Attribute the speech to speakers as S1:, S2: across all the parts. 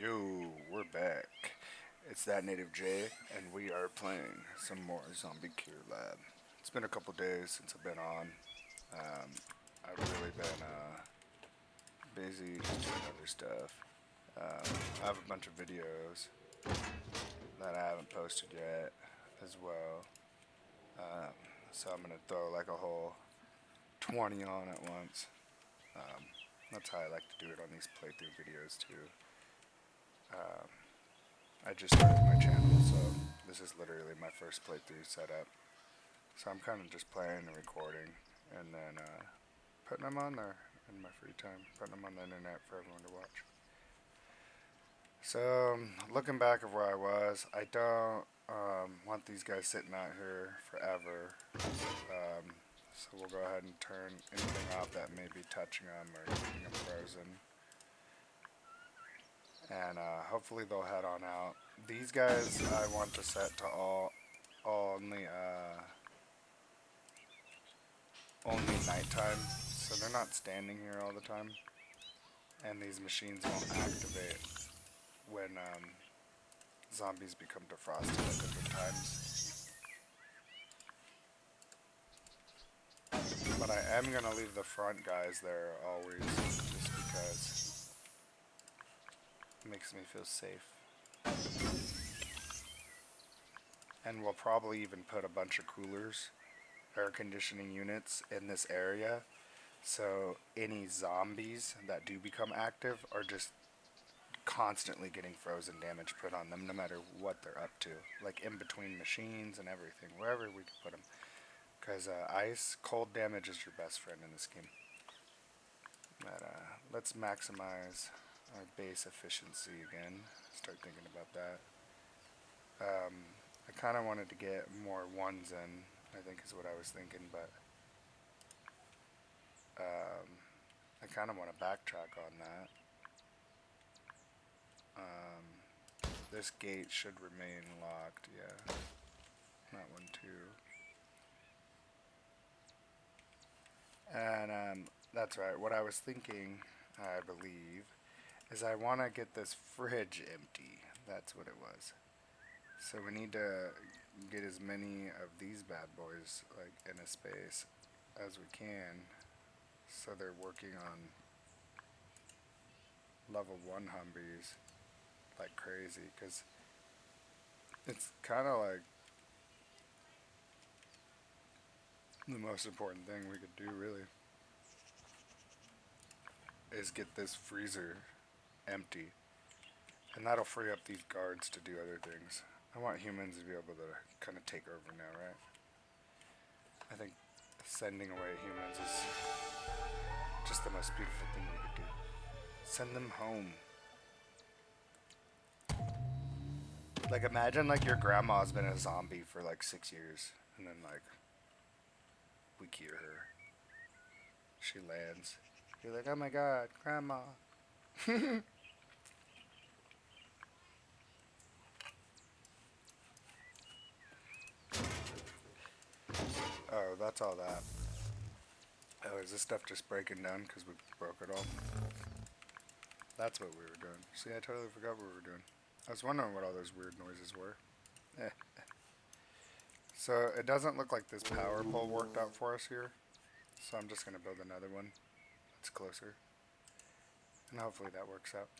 S1: Yo, we're back. It's that native J, and we are playing some more Zombie Cure Lab. It's been a couple days since I've been on. Um, I've really been busy just doing other stuff. I have a bunch of videos that I haven't posted yet as well. Um, so I'm gonna throw like a whole 20 on at once. Um, that's how I like to do it on these playthrough videos too. Um, I just started my channel, so this is literally my first playthrough setup. So I'm kind of just playing and recording, and then putting them on there in my free time, putting them on the internet for everyone to watch. So looking back at where I was, I don't want these guys sitting out here forever. So we'll go ahead and turn anything off that may be touching them or keeping them frozen. And hopefully they'll head on out. These guys I want to set to only nighttime, so they're not standing here all the time, and these machines won't activate when zombies become defrosted at different times. But I am gonna leave the front guys there always, just because it makes me feel safe. And we'll probably even put a bunch of coolers, air conditioning units in this area, so any zombies that do become active are just constantly getting frozen damage put on them no matter what they're up to, like in between machines and everything, wherever we can put them, because ice cold damage is your best friend in this game. But let's maximize our base efficiency again, start thinking about that. I kind of wanted to get more ones in, I think is what I was thinking, but I kind of want to backtrack on that. This gate should remain locked, yeah. That one too. And that's right, what I was thinking, I believe, is I want to get this fridge empty. That's what it was. So we need to get as many of these bad boys like in a space as we can, so they're working on level 1 Humvees like crazy, because it's kind of like the most important thing we could do really is get this freezer empty, and that'll free up these guards to do other things. I want humans to be able to kind of take over now, right? I think sending away humans is just the most beautiful thing we could do. Send them home. Like imagine like your grandma's been a zombie for like 6 years, and then like we cure her. She lands. You're like, oh my god, grandma. Oh, that's all that. Oh, is this stuff just breaking down because we broke it all? That's what we were doing. See, I totally forgot what we were doing. I was wondering what all those weird noises were. Eh. So it doesn't look like this power pole worked out for us here. So I'm just going to build another one that's closer. And hopefully that works out.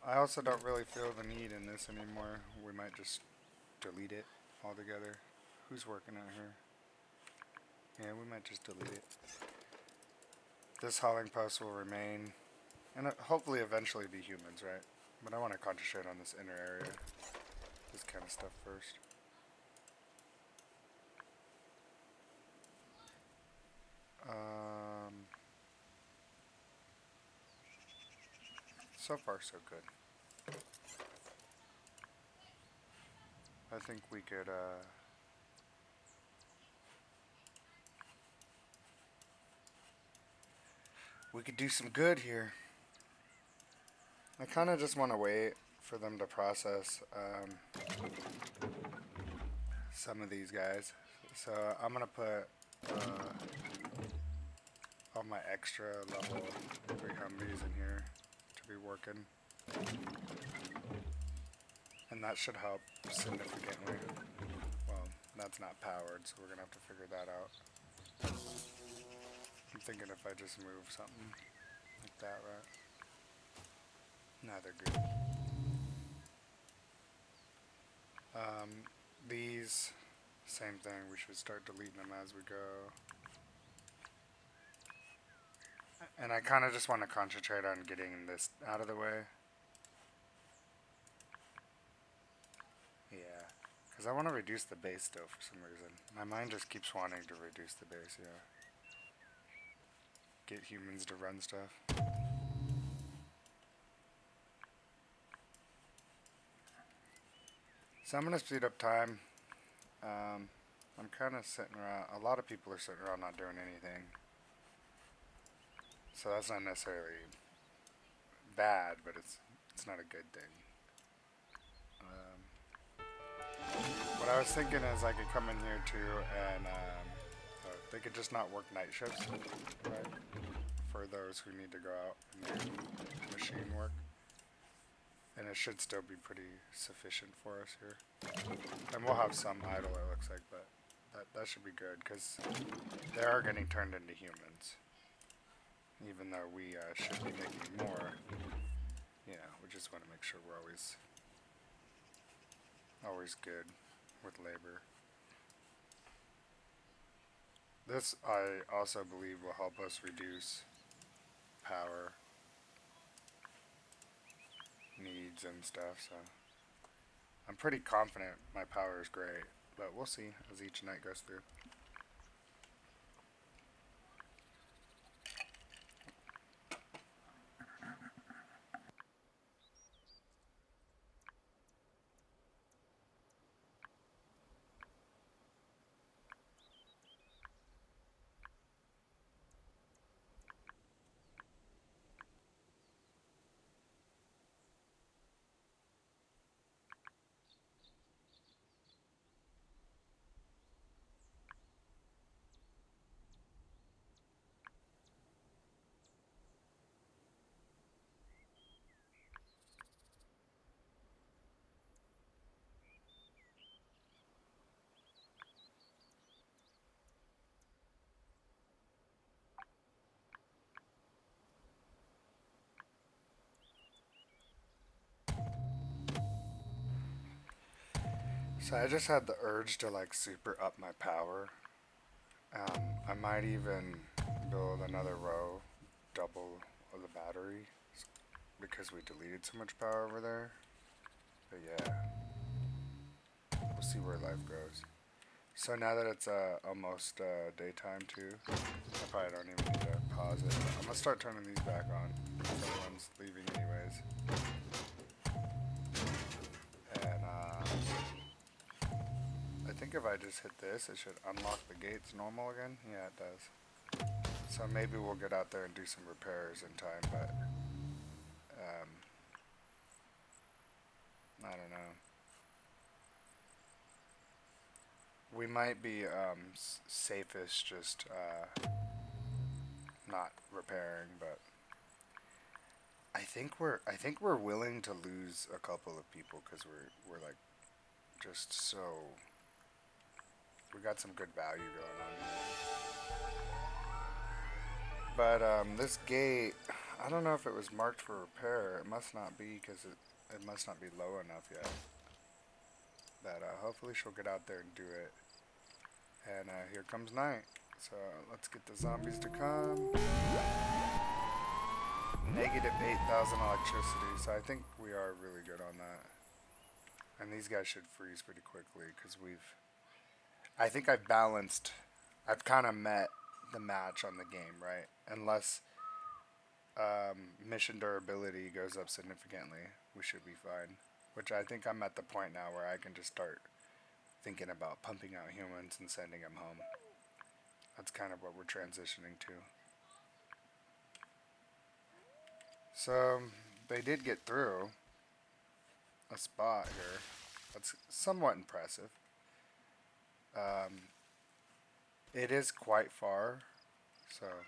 S1: I also don't really feel the need in this anymore. We might just delete it altogether. Who's working out here? Yeah, we might just delete it. This hauling post will remain, and hopefully eventually be humans, right? But I want to concentrate on this inner area, this kind of stuff first. So far so good. I think we could do some good here. I kind of just want to wait for them to process some of these guys. So I'm gonna put all my extra level 3 Humvees in here to be working. And that should help significantly. Well, that's not powered, so we're gonna have to figure that out. I'm thinking if I just move something like that, right? No, they're good. These, same thing, we should start deleting them as we go. And I kind of just want to concentrate on getting this out of the way. Yeah, because I want to reduce the base still for some reason. My mind just keeps wanting to reduce the base, yeah. Get humans to run stuff. So I'm going to speed up time. I'm kind of sitting around, a lot of people are sitting around not doing anything. So that's not necessarily bad, but it's not a good thing. What I was thinking is I could come in here too and they could just not work night shifts, right? For those who need to go out and do machine work. And it should still be pretty sufficient for us here. And we'll have some idle, it looks like, but that should be good because they are getting turned into humans. Even though we should be making more, you know, we just want to make sure we're always good with labor. This, I also believe, will help us reduce power needs and stuff, so I'm pretty confident my power is great, but we'll see as each night goes through. So I just had the urge to like super up my power. I might even build another row, double of the battery, because we deleted so much power over there. But yeah, we'll see where life goes. So now that it's almost daytime too, I probably don't even need to pause it. I'm gonna start turning these back on. Everyone's leaving anyways. And I think if I just hit this, it should unlock the gates normal again. Yeah, it does. So maybe we'll get out there and do some repairs in time, but I don't know. We might be safest just not repairing, but I think we're willing to lose a couple of people because we're like just so we got some good value going on here. But this gate, I don't know if it was marked for repair. It must not be because it must not be low enough yet. But hopefully she'll get out there and do it. And here comes night. So let's get the zombies to come. Negative 8,000 electricity. So I think we are really good on that. And these guys should freeze pretty quickly because I think I've kind of met the match on the game, right? Unless mission durability goes up significantly, we should be fine. Which I think I'm at the point now where I can just start thinking about pumping out humans and sending them home. That's kind of what we're transitioning to. So they did get through a spot here. That's somewhat impressive. It is quite far, so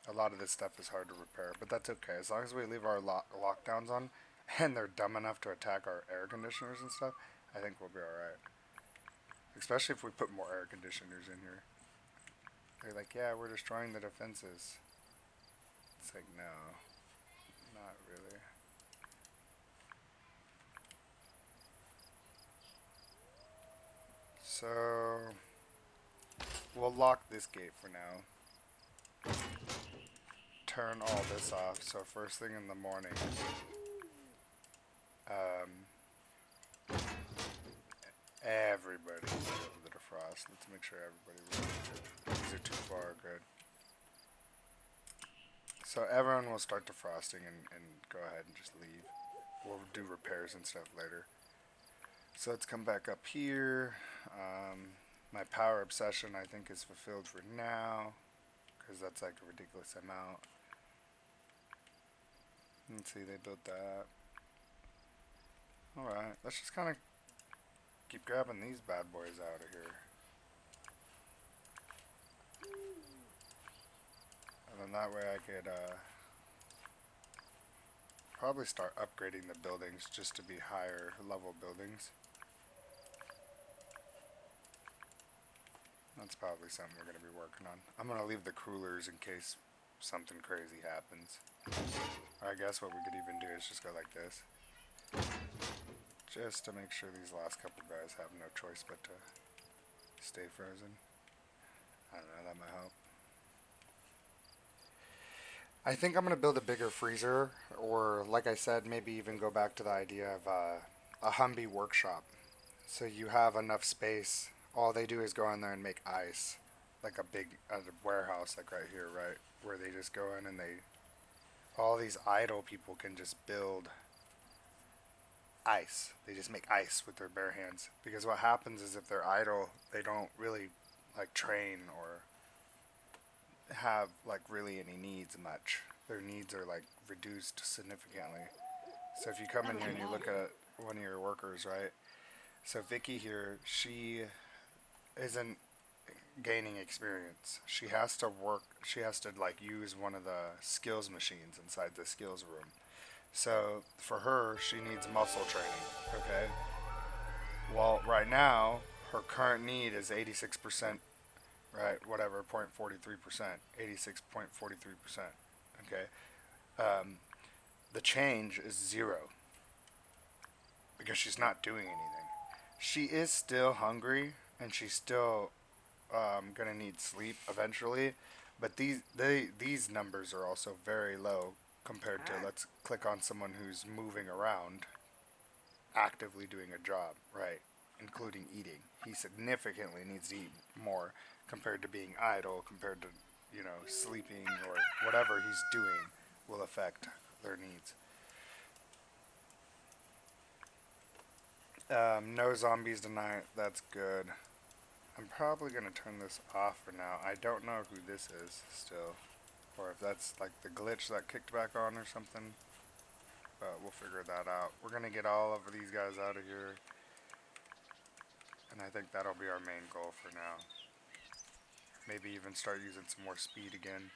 S1: A lot of this stuff is hard to repair, but that's okay. As long as we leave our lockdowns on and they're dumb enough to attack our air conditioners and stuff, I think we'll be alright. Especially if we put more air conditioners in here. They're like, yeah, we're destroying the defenses. It's like, no, not really. So, we'll lock this gate for now. Turn all this off, so first thing in the morning, um, everybody will be able to defrost. Let's make sure everybody will. These are too far, good. So everyone will start defrosting and go ahead and just leave. We'll do repairs and stuff later. So let's come back up here. My power obsession I think is fulfilled for now, because that's like a ridiculous amount. Let's see, they built that. Alright, let's just kind of keep grabbing these bad boys out of here. And then that way I could probably start upgrading the buildings just to be higher level buildings. That's probably something we're going to be working on. I'm going to leave the coolers in case something crazy happens. Or I guess what we could even do is just go like this. Just to make sure these last couple guys have no choice but to stay frozen. I don't know, that might help. I think I'm going to build a bigger freezer, or like I said, maybe even go back to the idea of a Humvee workshop. So you have enough space. All they do is go in there and make ice. Like a big warehouse, like right here, right? Where they just go in and all these idle people can just build ice. They just make ice with their bare hands. Because what happens is if they're idle, they don't really like train or have like really any needs much. Their needs are like reduced significantly. So if you come in here and you look at one of your workers, right? So Vicky here, she isn't gaining experience. She has to work, she has to like use one of the skills machines inside the skills room. So for her, she needs muscle training, okay? Well, right now, her current need is 86%, right? Whatever, 0.43%, 86.43%, okay? Um, the change is 0 because she's not doing anything. She is still hungry and she's still gonna need sleep eventually, but these numbers are also very low compared to, let's click on someone who's moving around, actively doing a job, right, including eating. He significantly needs to eat more compared to being idle, compared to, you know, sleeping or whatever he's doing will affect their needs. No zombies tonight, that's good. I'm probably going to turn this off for now. I don't know who this is still, or if that's like the glitch that kicked back on or something, but we'll figure that out. We're going to get all of these guys out of here, and I think that'll be our main goal for now. Maybe even start using some more speed again.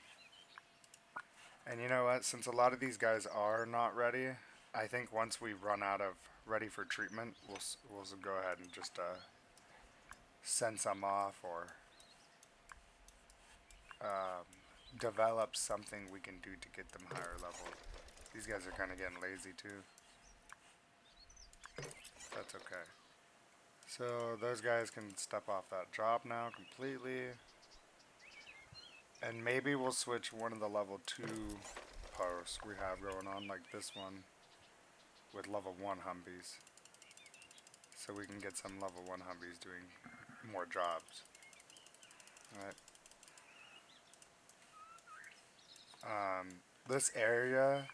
S1: And you know what, since a lot of these guys are not ready, I think once we run out of ready for treatment, we'll go ahead and just send some off, or develop something we can do to get them higher level. These guys are kind of getting lazy too. That's okay. So those guys can step off that job now completely. And maybe we'll switch one of the level 2 posts we have going on, like this one, with level 1 Humvees. So we can get some level 1 Humvees doing more jobs. Alright. This area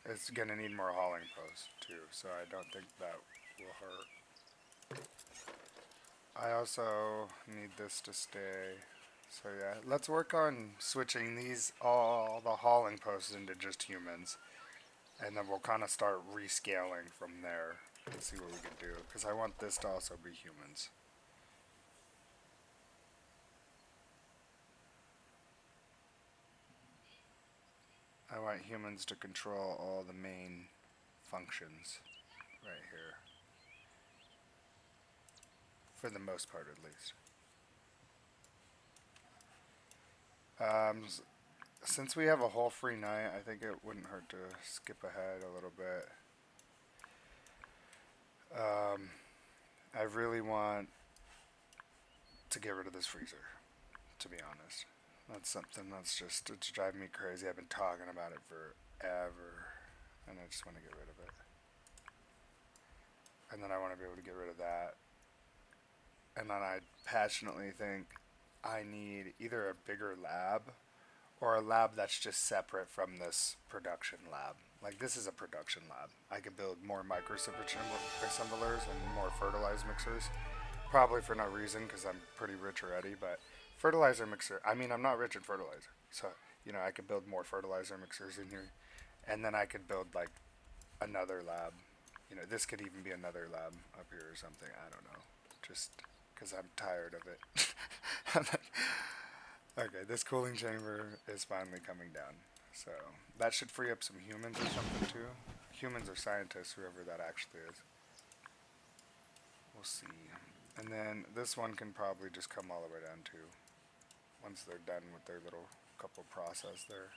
S1: is going to need more hauling posts too, so I don't think that will hurt. I also need this to stay. So yeah, let's work on switching all the hauling posts into just humans. And then we'll kind of start rescaling from there and see what we can do. Because I want this to also be humans. I want humans to control all the main functions right here. For the most part, at least. Since we have a whole free night, I think it wouldn't hurt to skip ahead a little bit. I really want to get rid of this freezer, to be honest. That's something that's just, it's driving me crazy. I've been talking about it forever, and I just want to get rid of it. And then I want to be able to get rid of that. And then I passionately think I need either a bigger lab or a lab that's just separate from this production lab. Like, this is a production lab. I could build more microassemblers and more fertilizer mixers. Probably for no reason, because I'm pretty rich already, but fertilizer mixer, I mean, I'm not rich in fertilizer. So, I could build more fertilizer mixers in here. And then I could build, like, another lab. This could even be another lab up here or something. I don't know. Just because I'm tired of it. Okay, this cooling chamber is finally coming down. So that should free up some humans or something too. Humans or scientists, whoever that actually is. We'll see. And then this one can probably just come all the way down too. Once they're done with their little couple process there.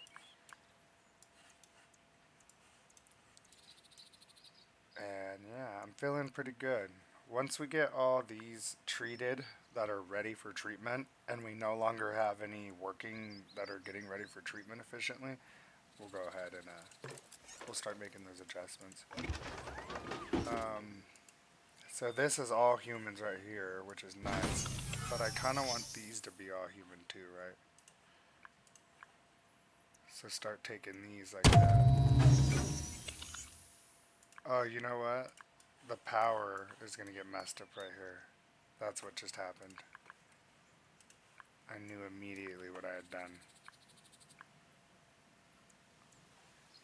S1: And yeah, I'm feeling pretty good. Once we get all these treated that are ready for treatment, and we no longer have any working that are getting ready for treatment efficiently, we'll go ahead and we'll start making those adjustments. So this is all humans right here, which is nice, but I kind of want these to be all human too, right? So start taking these like that. Oh, you know what? The power is going to get messed up right here. That's what just happened. I knew immediately what I had done.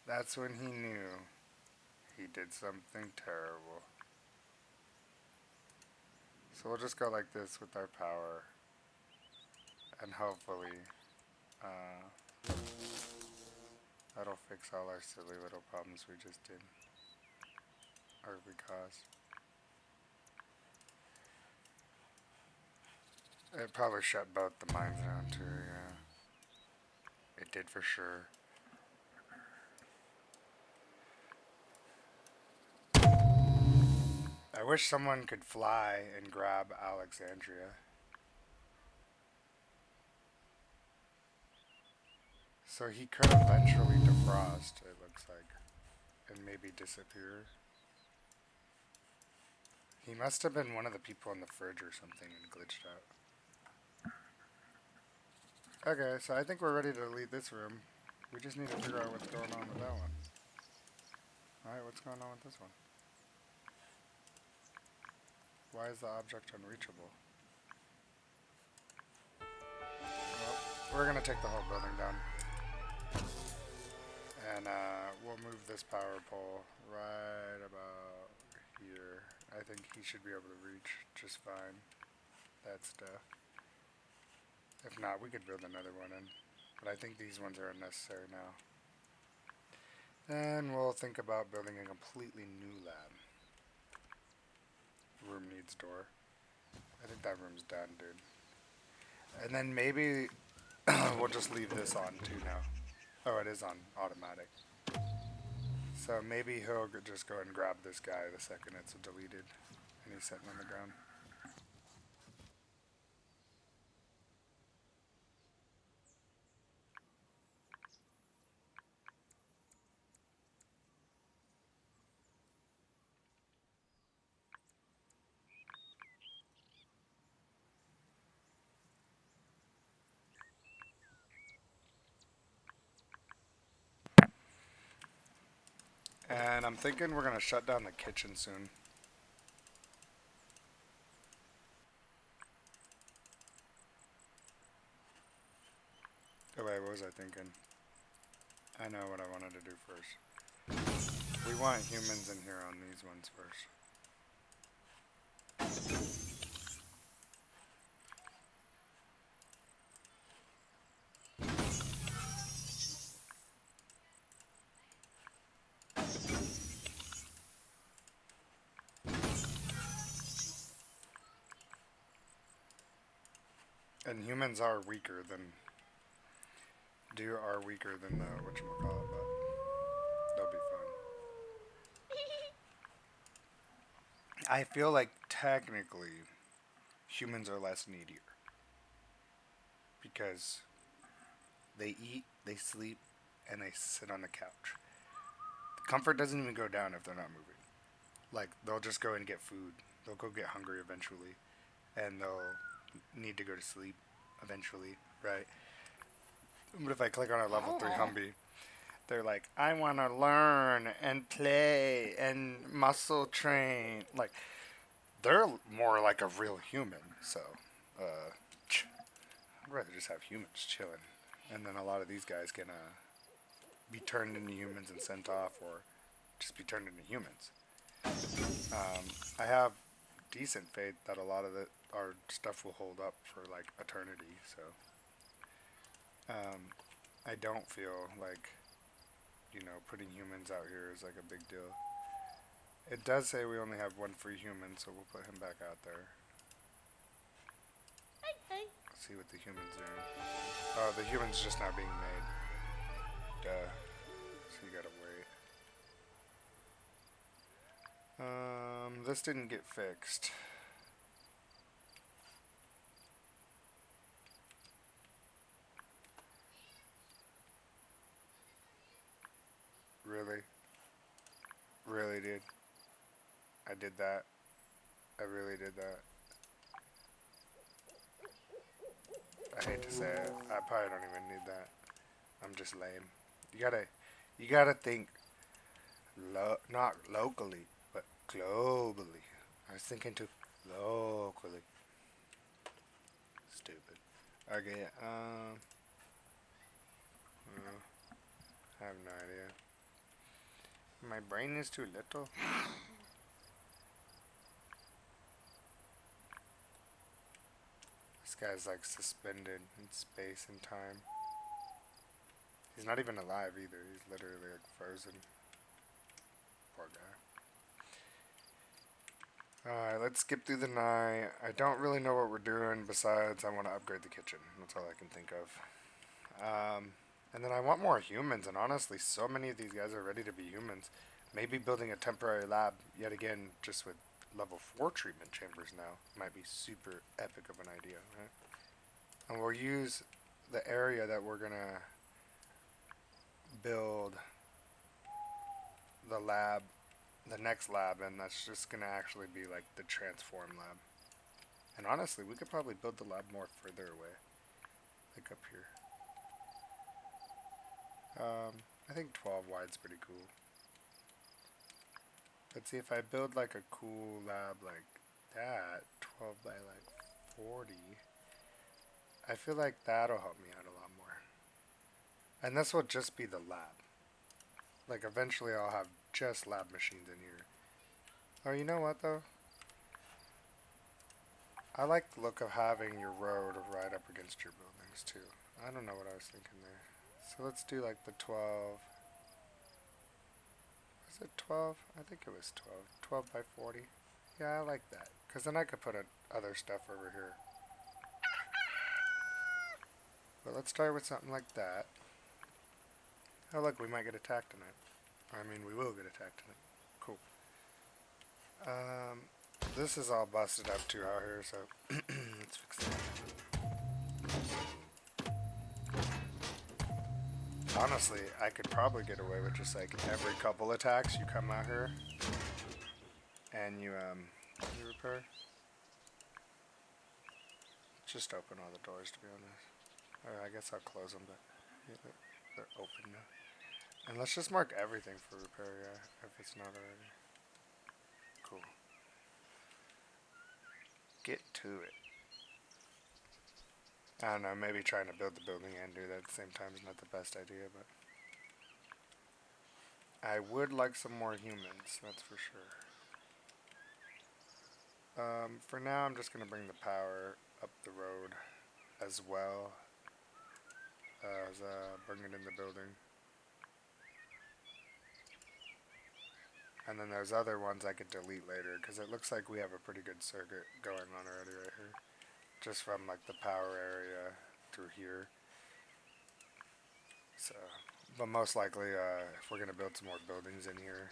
S1: That's when he knew he did something terrible. So we'll just go like this with our power. And hopefully that'll fix all our silly little problems we just did. Or we caused. It probably shut both the mines down too, yeah. It did for sure. I wish someone could fly and grab Alexandria. So he could eventually defrost, it looks like, and maybe disappear. He must have been one of the people in the fridge or something and glitched out. Okay, so I think we're ready to leave this room. We just need to figure out what's going on with that one. Alright, what's going on with this one? Why is the object unreachable? Well, we're going to take the whole building down. And we'll move this power pole right about here. I think he should be able to reach just fine that stuff. If not, we could build another one in. But I think these ones are unnecessary now. And we'll think about building a completely new lab. Room needs door. I think that room's done, dude. And then maybe we'll just leave this on too now. Oh, it is on automatic. So maybe he'll just go and grab this guy the second it's deleted and he's sitting on the ground. And I'm thinking we're going to shut down the kitchen soon. Oh wait, what was I thinking? I know what I wanted to do first. We want humans in here on these ones first. And humans are weaker than deer are weaker than the whatchamacallit, but they'll be fun. I feel like technically humans are less needier because they eat, they sleep, and they sit on the couch. Comfort doesn't even go down if they're not moving. Like they'll just go and get food. They'll go get hungry eventually, and they'll need to go to sleep eventually, right? But if I click on a level 3 Humvee, they're like, I want to learn and play and muscle train. Like, they're more like a real human. So, I'd rather just have humans chilling. And then a lot of these guys can be turned into humans and sent off, or just be turned into humans. I have decent faith that a lot of our stuff will hold up for like eternity. So, I don't feel like putting humans out here is like a big deal. It does say we only have one free human, so we'll put him back out there. See what the humans are. Oh, the human's just not being made. Duh. So you gotta wait. This didn't get fixed. Really? Really, dude? I did that. I really did that. I hate to say it. I probably don't even need that. I'm just lame. You gotta think, not locally, but globally. I was thinking too locally. Stupid. Okay, I have no idea. My brain is too little. This guy's like suspended in space and time. He's not even alive either. He's literally like frozen. Poor guy. Alright, let's skip through the night. I don't really know what we're doing besides I want to upgrade the kitchen. That's all I can think of. And then I want more humans, and honestly, so many of these guys are ready to be humans. Maybe building a temporary lab, yet again, just with level 4 treatment chambers now, might be super epic of an idea, right? And we'll use the area that we're gonna build the lab, the next lab, and that's just gonna actually be like the transform lab. And honestly, we could probably build the lab more further away, like up here. I think 12 wide's pretty cool. Let's see if I build like a cool lab like that, 12 by like 40. I feel like that'll help me out a lot more. And this will just be the lab. Like eventually I'll have just lab machines in here. Oh, you know what though? I like the look of having your road right up against your buildings too. I don't know what I was thinking there. So let's do like the 12. Was it 12? I think it was 12. 12 by 40. Yeah, I like that. Because then I could put other stuff over here. But let's start with something like that. Oh look, we might get attacked tonight. I mean, we will get attacked tonight. Cool. This is all busted up too out here, so let's fix that. Honestly, I could probably get away with just like every couple attacks you come out here and you repair. Just open all the doors, to be honest. Or I guess I'll close them, but yeah, they're open now. And let's just mark everything for repair, yeah, if it's not already. Cool. Get to it. I don't know, maybe trying to build the building and do that at the same time is not the best idea, but I would like some more humans, that's for sure. For now, I'm just going to bring the power up the road as well as bring it in the building. And then there's other ones I could delete later because it looks like we have a pretty good circuit going on already right here. just from like the power area through here. So, but most likely, if we're gonna build some more buildings in here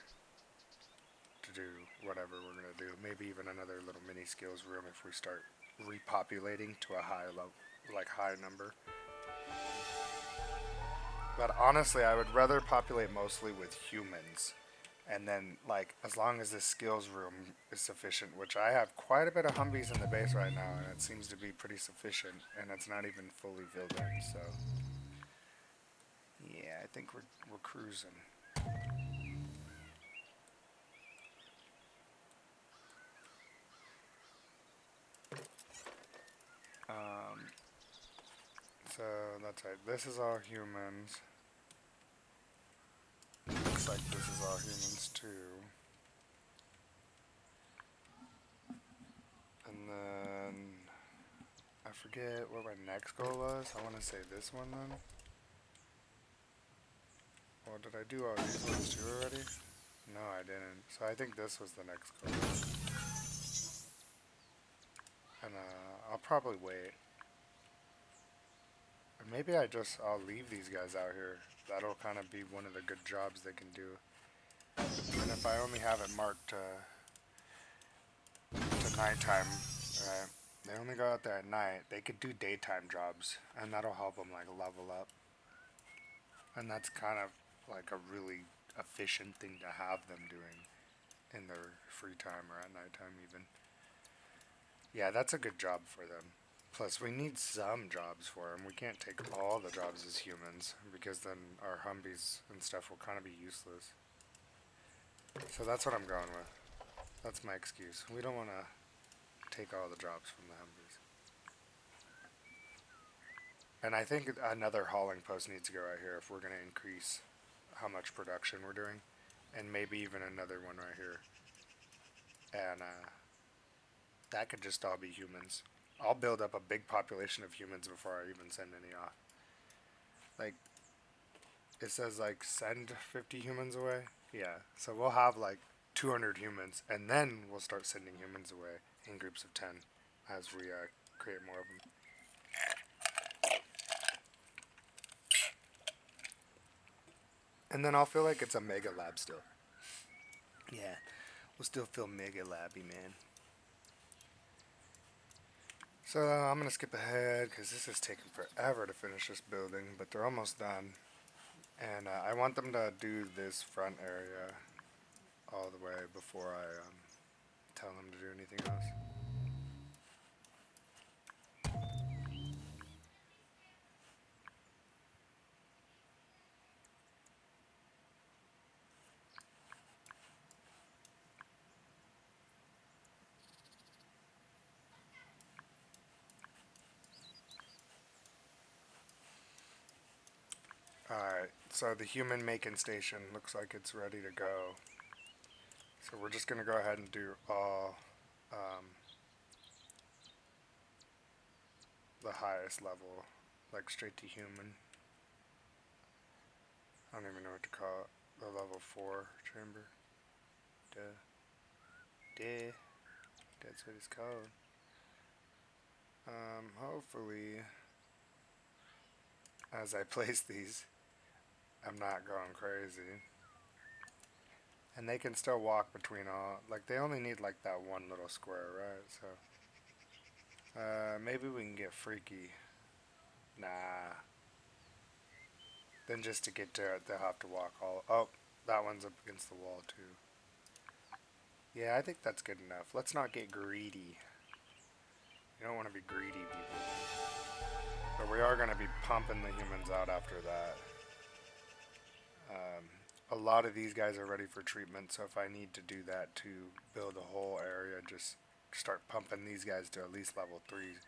S1: to do whatever we're gonna do, maybe even another little mini skills room if we start repopulating to a high level, like high number. But honestly, I would rather populate mostly with humans. And then, like, as long as the skills room is sufficient, which I have quite a bit of Humvees in the base right now, and it seems to be pretty sufficient, and it's not even fully filled in, so. Yeah, I think we're cruising. Um, so, that's right. This is all humans. Looks like this is all humans, too. And then I forget what my next goal was. I want to say this one then. Or did I do all these ones too already? No, I didn't. So I think this was the next goal. And I'll probably wait. Or maybe I'll leave these guys out here. That'll kind of be one of the good jobs they can do. And if I only have it marked to nighttime, right? They only go out there at night. They could do daytime jobs, and that'll help them like level up. And that's kind of like a really efficient thing to have them doing in their free time or at nighttime even. Yeah, that's a good job for them. Plus, we need some jobs for them. We can't take all the jobs as humans because then our Humvees and stuff will kind of be useless. So that's what I'm going with. That's my excuse. We don't want to take all the jobs from the Humvees. And I think another hauling post needs to go right here if we're going to increase how much production we're doing. And maybe even another one right here. And that could just all be humans. I'll build up a big population of humans before I even send any off. Like, it says like send 50 humans away. Yeah, so we'll have like 200 humans, and then we'll start sending humans away in groups of 10 as we create more of them. And then I'll feel like it's a mega lab still. Yeah, we'll still feel mega labby, man. So I'm gonna skip ahead because this is taking forever to finish this building, but they're almost done. And I want them to do this front area all the way before I tell them to do anything else. Alright, so the human making station looks like it's ready to go. So we're just going to go ahead and do all the highest level, like straight to human. I don't even know what to call it. The level 4 chamber. Duh. Duh. That's what it's called. Hopefully, as I place these, I'm not going crazy. And they can still walk between all, like they only need like that one little square, right? So, maybe we can get freaky. Nah. Then just to get to it, they'll have to walk all, oh, that one's up against the wall too. Yeah, I think that's good enough. Let's not get greedy. You don't want to be greedy, people. But we are going to be pumping the humans out after that. A lot of these guys are ready for treatment, so if I need to do that to build a whole area, just start pumping these guys to at least level 3s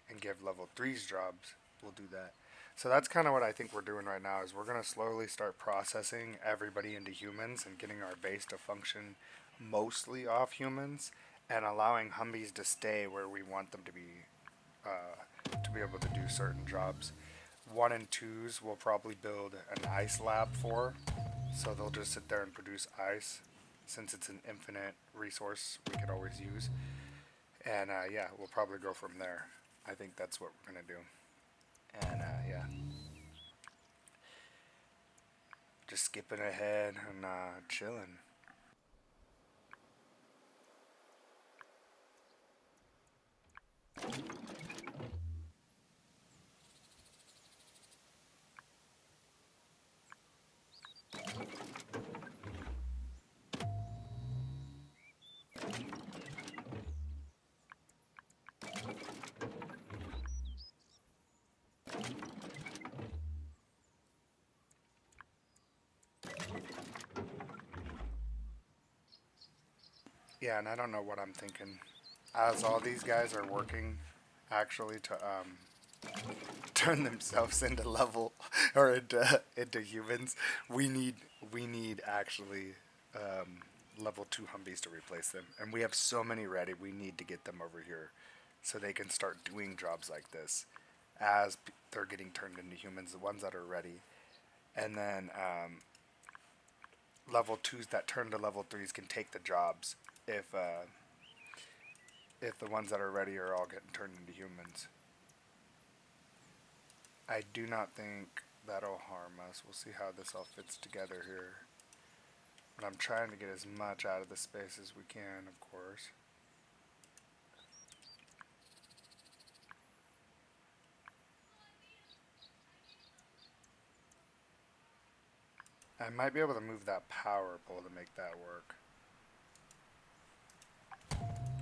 S1: and give level 3s jobs, we'll do that. So that's kind of what I think we're doing right now is we're going to slowly start processing everybody into humans and getting our base to function mostly off humans and allowing Humvees to stay where we want them to be able to do certain jobs. 1 and 2s we'll probably build an ice lab for, so they'll just sit there and produce ice since it's an infinite resource we could always use. And yeah, we'll probably go from there. I think that's what we're gonna do. And yeah, just skipping ahead and chilling. Yeah, and I don't know what I'm thinking. As all these guys are working actually to turn themselves into level or into humans, we need we need actually level 2 Humvees to replace them. And we have so many ready, we need to get them over here so they can start doing jobs like this as they're getting turned into humans, the ones that are ready. And then level 2s that turn to level 3s can take the jobs if the ones that are ready are all getting turned into humans. I do not think that'll harm us. We'll see how this all fits together here. But I'm trying to get as much out of the space as we can, of course. I might be able to move that power pole to make that work.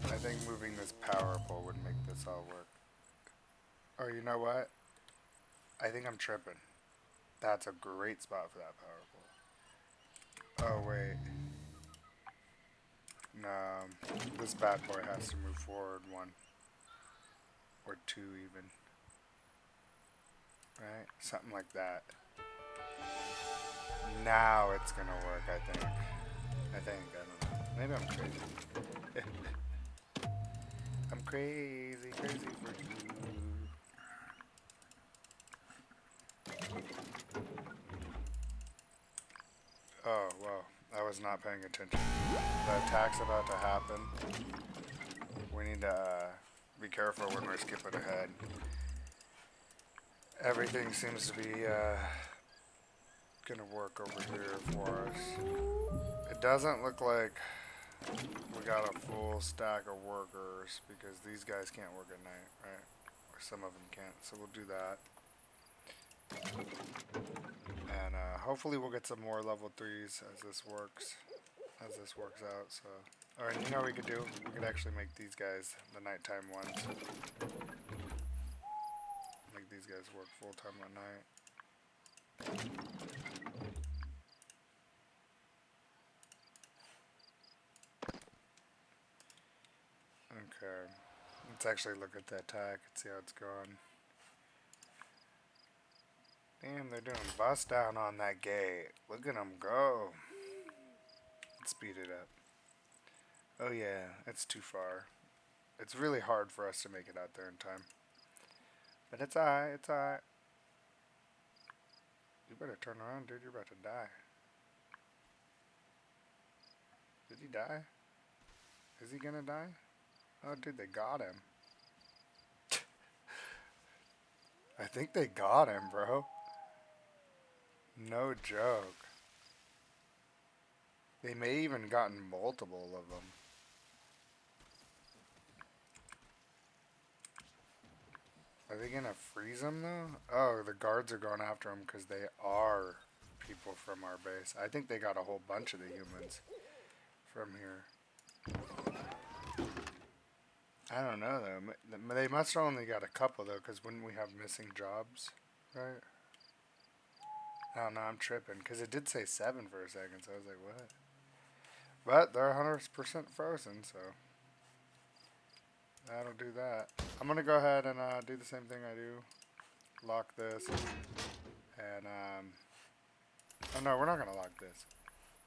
S1: I think moving this power pole would make this all work. Oh, you know what? I think I'm tripping. That's a great spot for that power pole. Oh, wait. No, this bad boy has to move forward one or two even. Right? Something like that. Now it's gonna work, I think. I don't know. Maybe I'm crazy. I'm crazy, crazy for you. Oh, well, I was not paying attention. The attack's about to happen. We need to be careful when we're skipping ahead. Everything seems to be gonna work over here for us. It doesn't look like we got a full stack of workers because these guys can't work at night, right? Or some of them can't, so we'll do that. And hopefully we'll get some more level 3s as this works out, so. Alright, you know what we could do? We could actually make these guys the nighttime ones. Make these guys work full time at night. Okay. Let's actually look at the attack and see how it's going. Damn, they're doing bust down on that gate. Look at them go. Let's speed it up. Oh yeah, it's too far. It's really hard for us to make it out there in time. But it's alright, it's alright. You better turn around, dude. You're about to die. Did he die? Is he gonna die? Oh, dude, they got him. I think they got him, bro. No joke. They may even gotten multiple of them. Are they gonna freeze him though? Oh, the guards are going after him because they are people from our base. I think they got a whole bunch of the humans from here. I don't know though. They must have only got a couple though, because wouldn't we have missing jobs, right? I don't know. I'm tripping because it did say 7 for a second, so I was like, what? But they're 100% frozen, so that'll do that. I'm gonna go ahead and do the same thing I do. Lock this, and oh no, we're not gonna lock this.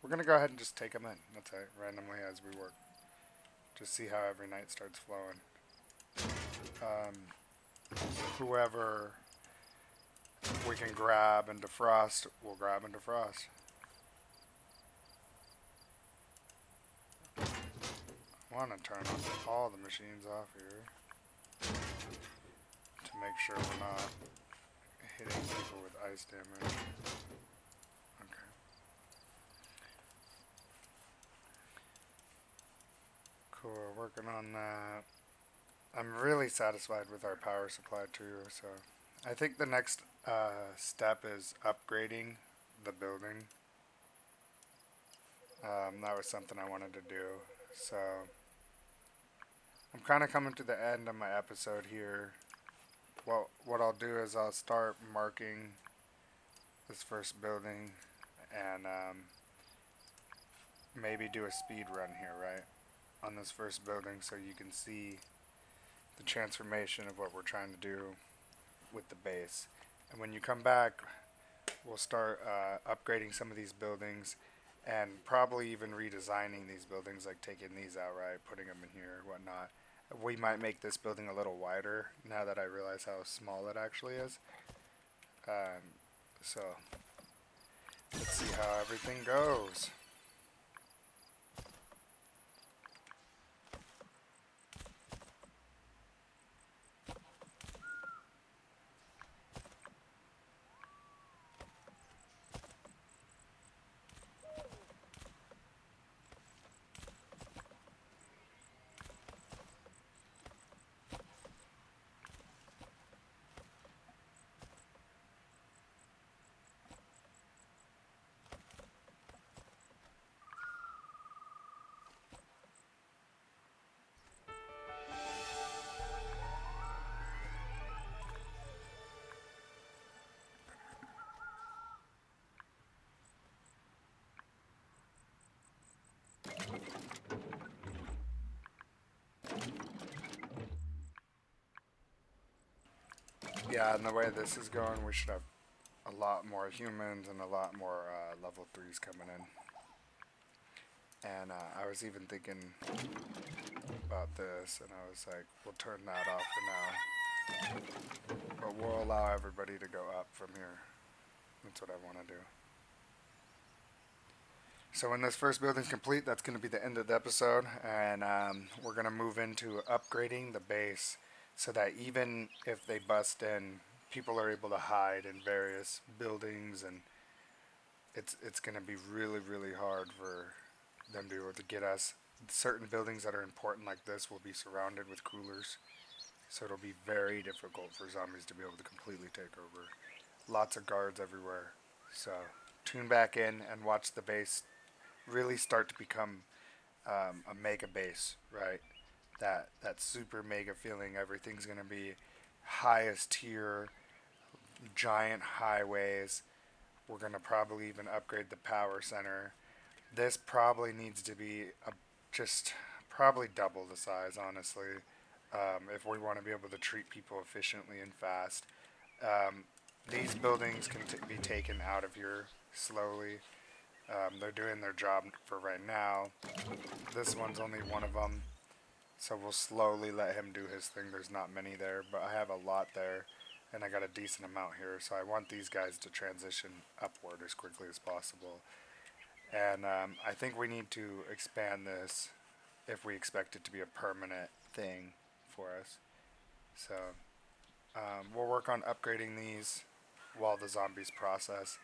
S1: We're gonna go ahead and just take them in. That's it, randomly as we work. Just see how every night starts flowing. Whoever we can grab and defrost, we'll grab and defrost. I want to turn all the machines off here. make sure we're not hitting people with ice damage. Okay. Cool, working on that. I'm really satisfied with our power supply too, so I think the next step is upgrading the building. That was something I wanted to do. So I'm kind of coming to the end of my episode here. Well, what I'll do is I'll start marking this first building and maybe do a speed run here, right? On this first building so you can see the transformation of what we're trying to do with the base. And when you come back, we'll start upgrading some of these buildings and probably even redesigning these buildings, like taking these out, right, putting them in here, whatnot. We might make this building a little wider now that I realize how small it actually is. So let's see how everything goes. Yeah, and the way this is going, we should have a lot more humans and a lot more level 3s coming in. And I was even thinking about this, and I was like, we'll turn that off for now. But we'll allow everybody to go up from here. That's what I want to do. So when this first building's complete, that's going to be the end of the episode, and we're going to move into upgrading the base so that even if they bust in, people are able to hide in various buildings, and it's going to be really, really hard for them to be able to get us. Certain buildings that are important like this will be surrounded with coolers, so it'll be very difficult for zombies to be able to completely take over. Lots of guards everywhere, so tune back in and watch the base really start to become a mega base, right? That super mega feeling. Everything's gonna be highest tier, giant highways. We're gonna probably even upgrade the power center. This probably needs to be just probably double the size, honestly, if we want to be able to treat people efficiently and fast. Um, these buildings can be taken out of here slowly. They're doing their job for right now. This one's only one of them, so we'll slowly let him do his thing. There's not many there, but I have a lot there, and I got a decent amount here, so I want these guys to transition upward as quickly as possible. And I think we need to expand this if we expect it to be a permanent thing for us. So we'll work on upgrading these while the zombies process.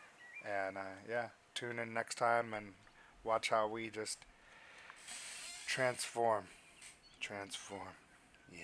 S1: And yeah, tune in next time and watch how we just transform. Transform. Yeah.